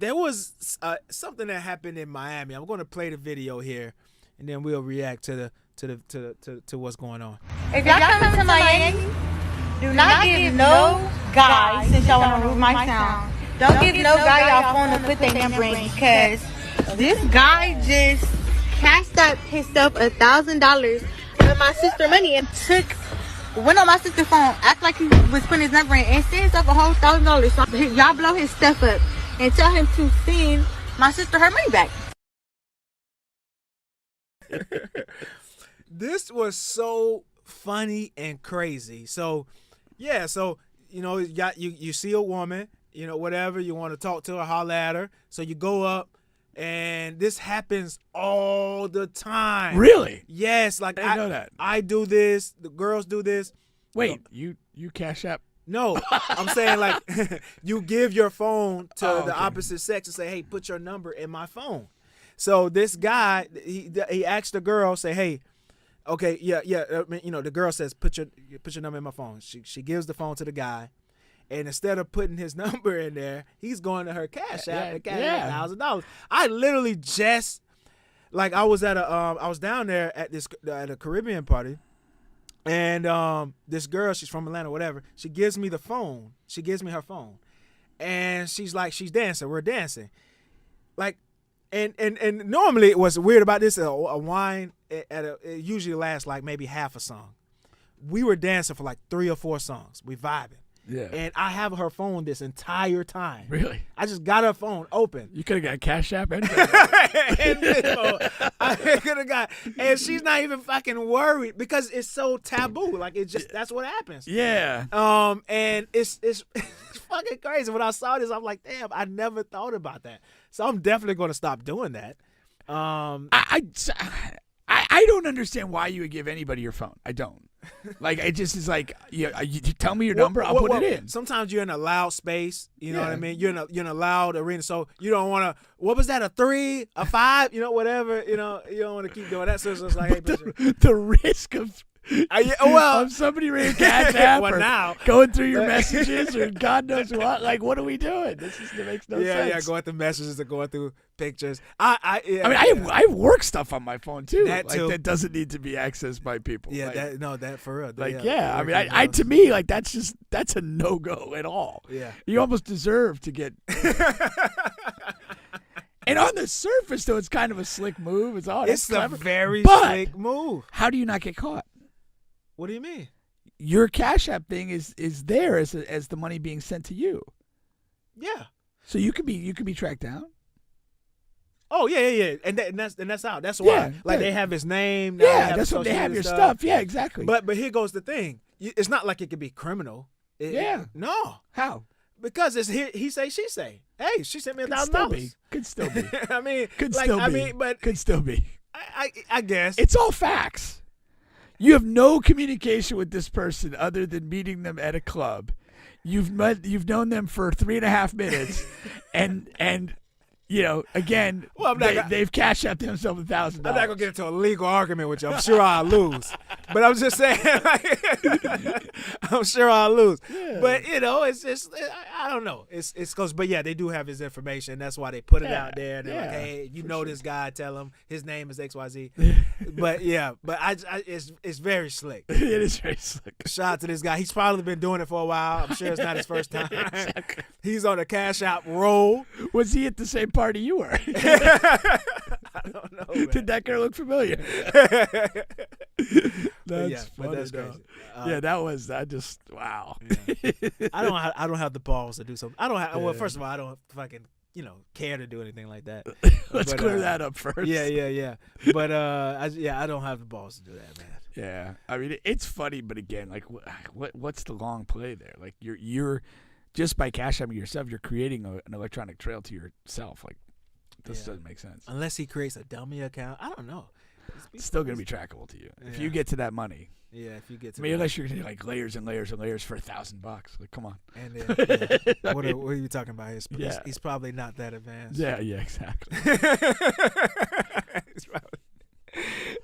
There was something that happened in Miami. I'm going to play the video here, and then we'll react to what's going on. If y'all come to Miami, do not give no guy, since y'all want to remove my sound, don't give no guy y'all phone to put their number in, because this guy just cashed up himself $1,000 with my sister money and went on my sister's phone, act like he was putting his number in, and sends up a whole $1,000. So y'all blow his stuff up and tell him to send my sister her money back. This was so funny and crazy. So, yeah, so you see a woman, whatever, you want to talk to her, holler at her. So you go up, and this happens all the time. Really? Yes, like I didn't know that. I do this. The girls do this. Wait, you cash app? No, I'm saying like you give your phone to okay. the opposite sex and say, "Hey, put your number in my phone." So this guy, he asked the girl, say, "Hey, okay, yeah." The girl says, "Put your number in my phone." She gives the phone to the guy, and instead of putting his number in there, he's going to her cash app and cash $1,000. I literally just I was at I was down there at a Caribbean party. And this girl, she's from Atlanta, whatever. She gives me the phone. She gives me her phone, and she's dancing. We're dancing, and normally what's weird about this, a wine it usually lasts like maybe half a song. We were dancing for like 3 or 4 songs. We vibing. Yeah. And I have her phone this entire time. Really? I just got her phone open. You could have got cash app and I could have got, and she's not even fucking worried because it's so taboo. Like that's what happens. Yeah. And it's fucking crazy. When I saw this, I'm like, damn, I never thought about that. So I'm definitely going to stop doing that. I don't understand why you would give anybody your phone. I don't. Like, it just is like, you tell me your number, I'll put it in. Sometimes you're in a loud space, you know what I mean? You're in a loud arena, so you don't want to, what was that, a 3, a 5, whatever, you don't want to keep doing that. So it's just like, hey, the risk of somebody reading cash app or now, going through your messages or God knows what. Like, what are we doing? This makes no sense. Yeah, going through messages and going through pictures. I have work stuff on my phone too. That doesn't need to be accessed by people. Yeah, that for real. To me, like that's a no go at all. Yeah, you almost deserve to get. And on the surface, though, it's kind of a slick move. It's a very slick move. How do you not get caught? What do you mean? Your Cash App thing is there as the money being sent to you. Yeah. So you could be tracked down. Oh yeah, and that's how. That's why. They have his name. That's what they have your stuff. Yeah, exactly. But here goes the thing. It's not like it could be criminal. No. How? Because it's he say she say. Hey, she sent me $1,000. Could still be. I mean, could still be. I guess it's all facts. You have no communication with this person other than meeting them at a club. You've known them for 3.5 minutes, and again, they've cashed out themselves $1,000. I'm not gonna get into a legal argument with you. I'm sure I'll lose, but I'm just saying, I'm sure I'll lose. Yeah. But it's just I don't know. It's close, but yeah, they do have his information. That's why they put it out there. They're like, hey, this guy? Tell him his name is XYZ. But it's very slick. It is very slick. Shout out to this guy. He's probably been doing it for a while. I'm sure it's not his first time. Exactly. He's on a Cash App roll. Was he at the same party you were? I don't know. Man. Did that girl look familiar? That's funny. But that's crazy. Wow. Yeah. I don't have the balls to do something. I don't have. Well, first of all, I don't fucking care to do anything like that. Let's clear that up first. Yeah. But I don't have the balls to do that, man. Yeah, I mean it's funny, but again, like what's the long play there? Like you're just by cash apping yourself, you're creating an electronic trail to yourself. Like this doesn't make sense. Unless he creates a dummy account, I don't know. It's still gonna be trackable to you if you get to that money. Yeah, if you get to. Unless you're gonna like layers and layers and layers for $1,000. Like, come on. And what are you talking about? He's probably not that advanced. Yeah, exactly.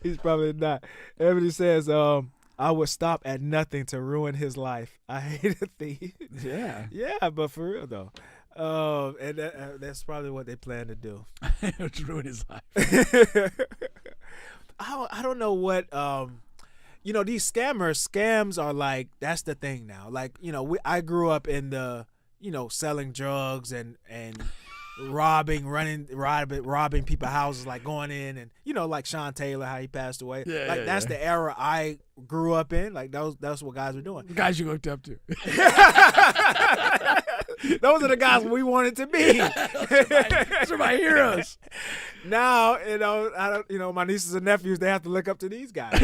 He's probably not. Everybody says, I would stop at nothing to ruin his life. I hate a thief. Yeah. Yeah, but for real though. And that's probably what they plan to do. To ruin his life. I don't know what these scams are like. That's the thing now. Like, I grew up in the selling drugs and robbing people's houses, like going in and like Sean Taylor, how he passed away. That's the era I grew up in. Like that's what guys were doing. The guys you looked up to. Those are the guys we wanted to be. Those are my heroes. Now, I don't, my nieces and nephews, they have to look up to these guys.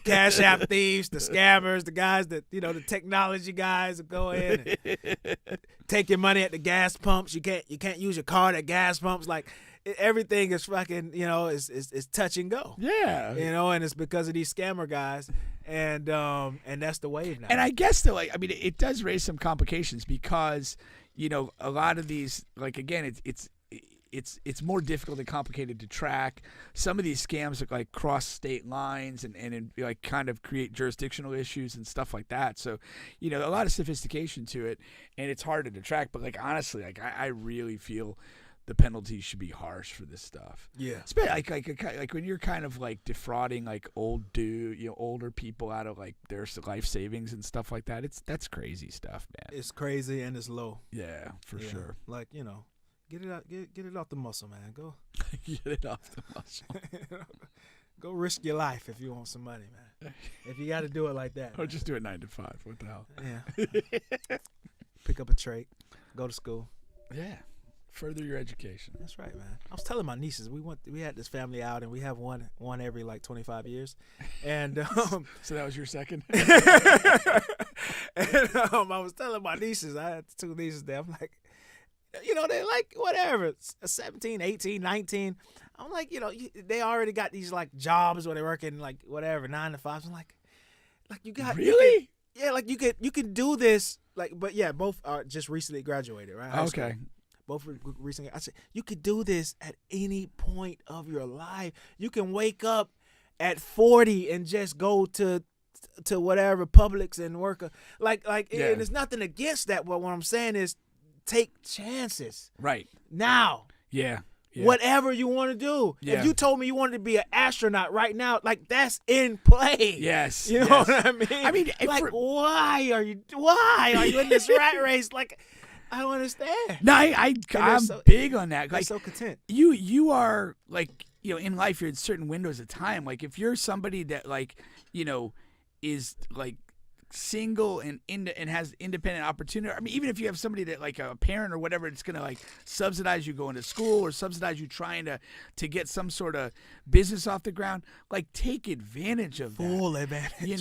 Cash app thieves, the scammers, the guys that, the technology guys that go in and take your money at the gas pumps. You can't use your card at gas pumps. Like, everything is fucking, is touch and go. Yeah. And it's because of these scammer guys. And that's the wave now. And I guess though, it does raise some complications because, a lot of these, like, again, it's more difficult and complicated to track. Some of these scams like cross state lines and like kind of create jurisdictional issues and stuff like that. So, a lot of sophistication to it, and it's harder to track. But like honestly, like I really feel the penalties should be harsh for this stuff. Yeah. Especially like when you're kind of like defrauding like older people out of like their life savings and stuff like that. That's crazy stuff, man. It's crazy and it's low. Yeah, for sure. Like, get it out, get it off the muscle, man. Go get it off the muscle. Go risk your life if you want some money, man. If you got to do it like that. Or just do it 9 to 5. What the hell? Yeah. Pick up a trade. Go to school. Yeah. Further your education. That's right, man. I was telling my nieces we had this family out and we have one every like 25 years, and so that was your second. And I was telling my nieces, I had 2 nieces there. I'm like, they're like whatever, 17, 18, 19. I'm like, they already got these like jobs where they're working like whatever 9 to 5. I'm like you got really. Like you can do this, like, but yeah, both are just recently graduated, right? Okay. Both recently. I said you could do this at any point of your life. You can wake up at 40 and just go to whatever Publix and work like and there's nothing against that. But what I'm saying is take chances. Right. Now. Yeah. Whatever you want to do. Yeah. If you told me you wanted to be an astronaut right now, like that's in play. Yes. You know what I mean? I mean, like why are you in this rat race? Like, I don't understand. No, I'm big on that. Like, so content. You are like, in life, you're in certain windows of time. Like if you're somebody that like, is like single and has independent opportunity. I mean, even if you have somebody that like a parent or whatever, it's gonna like subsidize you going to school or subsidize you trying to get some sort of business off the ground. Like take advantage of that. Full advantage.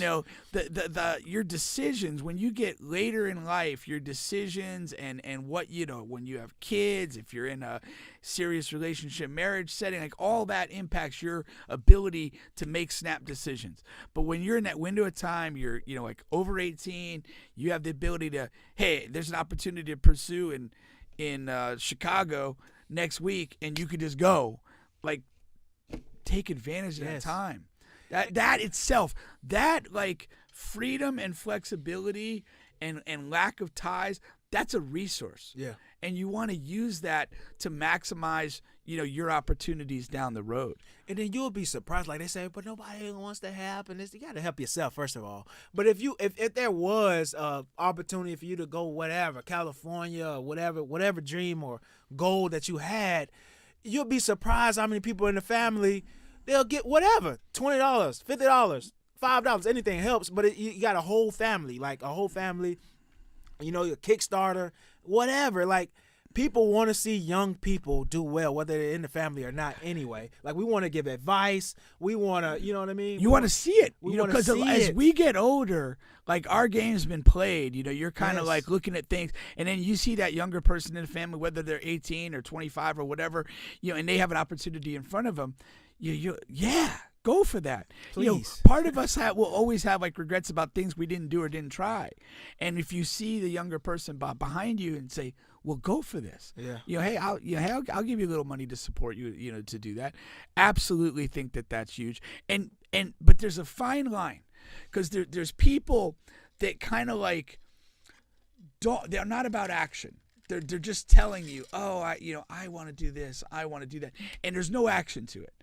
The your decisions when you get later in life, your decisions and what when you have kids, if you're in a serious relationship, marriage setting, like all that impacts your ability to make snap decisions. But when you're in that window of time, you're like over 18, you have the ability to, hey, there's an opportunity to pursue in Chicago next week, and you could just go. Like, take advantage of that time. That itself, that like freedom and flexibility and lack of ties, that's a resource. Yeah. And you want to use that to maximize, your opportunities down the road. And then you'll be surprised, like they say, but nobody wants to happen. You got to help yourself first of all. But if there was an opportunity for you to go whatever, California or whatever dream or goal that you had, you'll be surprised how many people in the family, they'll get whatever, $20, $50, $5, anything helps. But you got a whole family, your Kickstarter, whatever. Like, people want to see young people do well, whether they're in the family or not anyway. Like, we want to give advice. We want to, you know what I mean? You want to see it. Because as we get older, like, our game's been played. You're kind of like looking at things, and then you see that younger person in the family, whether they're 18 or 25 or whatever, and they have an opportunity in front of them. Go for that. Please. Part of us will always have like regrets about things we didn't do or didn't try. And if you see the younger person behind you and say, "Well, go for this." Yeah. Hey, I'll give you a little money to support you. To do that. Absolutely think that that's huge. But there's a fine line, because there's people that kind of like they're not about action. They're just telling you, oh, I want to do this, I want to do that, and there's no action to it,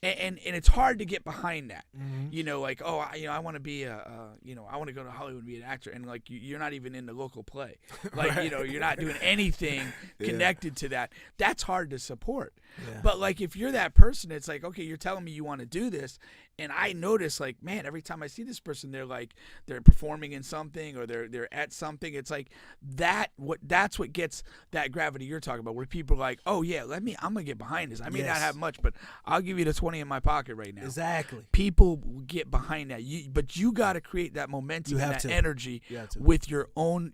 and it's hard to get behind that. Like, oh, I want to be I want to go to Hollywood and be an actor, and like you're not even in the local play, like you're not doing anything connected to that. That's hard to support. Yeah. But like if you're that person, it's like, okay, you're telling me you want to do this, and I notice like, man, every time I see this person, they're performing in something or they're at something. It's like that's what gets that gravity you're talking about, where people are like, oh yeah, I'm gonna get behind this. I may not have much, but I'll give you the 20 in my pocket right now. Exactly. People get behind that. But you got to create that momentum and that energy with your own,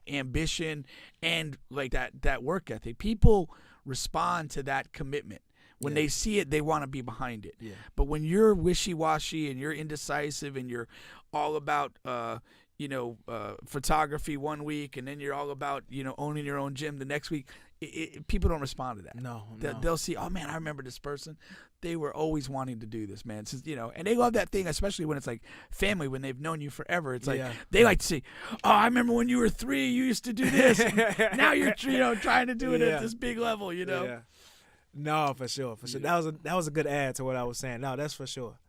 ambition and like that work ethic. People respond to that commitment. When they see it, they want to be behind it. Yeah. But when you're wishy-washy and you're indecisive and you're all about, photography one week, and then you're all about, owning your own gym the next week, people don't respond to that. No. They'll see, oh man, I remember this person. They were always wanting to do this, man. Since, and they love that thing, especially when it's like family, when they've known you forever. It's like they like to see, oh, I remember when you were 3, you used to do this. And now you're, trying to do it at this big level, Yeah. No, for sure. That was a good add to what I was saying. No, that's for sure.